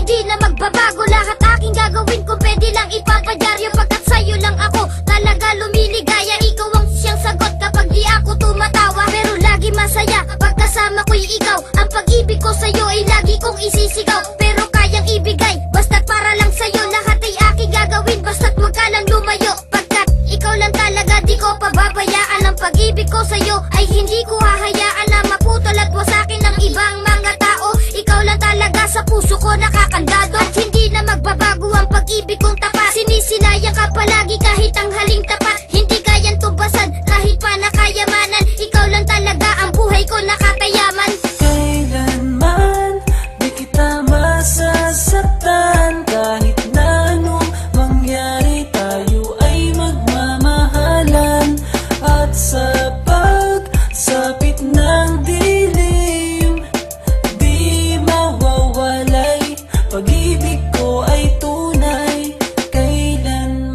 hindi na magbabago. Lahat aking gagawin kung pwede lang ipapadyaryo, pagkat sa'yo lang ako talaga lumiligaya. Ikaw ang siyang sagot kapag di ako tumatawa, pero lagi masaya kapag kasama ko'y ikaw. Ang pag-ibig ko sa'yo ay lagi kong isisigaw, pero kayang ibigay basta't para lang sa'yo. Lahat ay aking gagawin basta't wag ka lang lumayo, pagkat ikaw lang talaga di ko pababayaan. Ang pag-ibig ko sa'yo ay hindi ko hahayaan na maputol at wasakin ng ibang mga tao. Ikaw lang talaga sa puso ko nakakandado, at hindi na magbabago ang pag-ibig kong tapat. Sinisinayang ka palagi kahit ang haling tapat, hindi kayang tumbasan kahit pa nakayamanan. Ikaw lang talaga ang buhay ko nakakayaman. Kailanman di kita masasaktan, kahit na anong mangyari tayo ay magmamahalan. At sa pagsapit ng dilim, di mawawalay, pag-ibig ko ay tunay kailanman.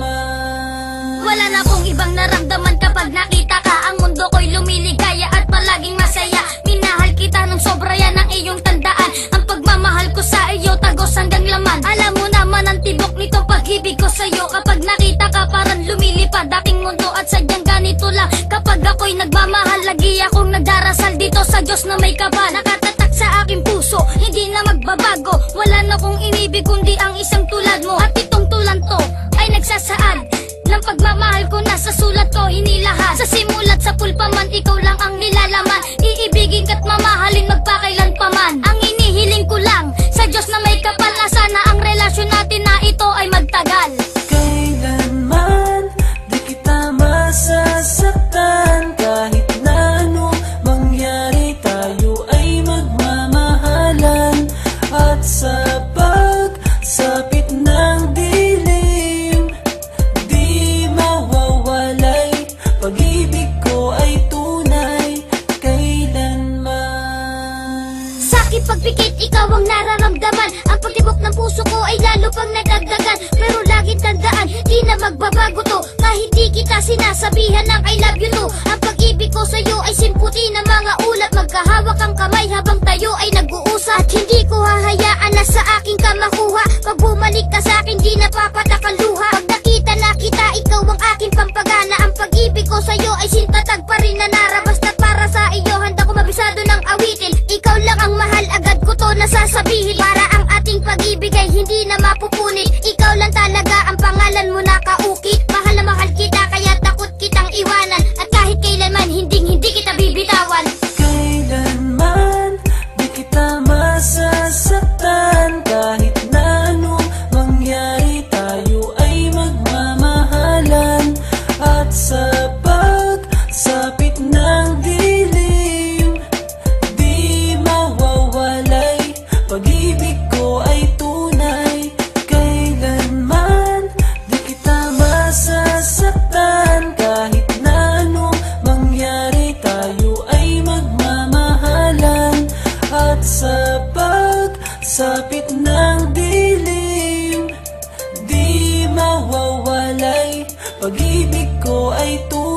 Wala na akong ibang naramdaman kapag nakita ka. Ang mundo ko'y lumiligaya at palaging masaya. Minahal kita ng sobra, yan ang iyong tandaan. Ang pagmamahal ko sa iyo tagos hanggang laman. Alam mo naman ang tibok nitong pag-ibig ko sa'yo. Kapag nakita ka parang lumilipad aking mundo, at sadyang ganito lang kapag ako'y nagmamahal. Lagi akong nagdarasal dito sa Diyos na may kapal. Nakatatak sa aking puso, hindi na magbabago. Wala na kong inibig kundi ang isang tulad mo, at itong tulan to ay nagsasaad ng pagmamahal ko na sa sulat ko inilahan. Sa simulat sa pulpa man, ikaw lang ang nilalaman. Iibigin ka't mamahalin magpakailan pa man. Ang inihiling ko lang sa Diyos na may kapal, na sana ang relasyon natin na ito ay magtagal. Kailanman di kita masasaktan, kahit na anong mangyari tayo ay magmamahalan. At sa pagsapit ng dilim, di mawawalay, pag-ibig ko ay tunay kailanman. Sa'king pagpikit, ikaw ang nararamdaman. Ang pagtibok ng puso ko ay lalo pang nadagdagan. Pero laging tandaan, di na magbabago to, kahit di kita sinasabihan ng I love you to. Ang pag-ibig ko sa'yo ay simputi ng mga ulap. Magkahawak ang kamay habang tayo ay nag-uusap, at hindi ko hahayaan na sa aking ka makuha. Pag bumalik ka sa'kin, di napapatak ang luha. Pag nakita na kita, ikaw ang aking pampagana. Ang pag-ibig ko sa'yo ay sintatag pa rin na nara. Basta't para sa iyo, handa ko mabisado ng awitin. Ikaw lang ang mahal, agad ko to nasasabihin. Para ang ating pag-ibig ay hindi na mapupunit. Ikaw lang talaga ang pangalan mo nakaukit. Mahal na mahal kita, kaya takot kitang iwanan. At kahit kailanman, hindi kita bibitawan. Kailanman di kita masasaktan, kahit na anong mangyari tayo ay magmamahalan. At sa pagsapit ng dilim, di mawawalay, pag-ibig ko ay tunay kailanman. Di kita masasaktan, kahit na anong mangyari tayo ay magmamahalan. At sa pagsapit ng dilim, di mawawalay, pag-ibig ko ay tunay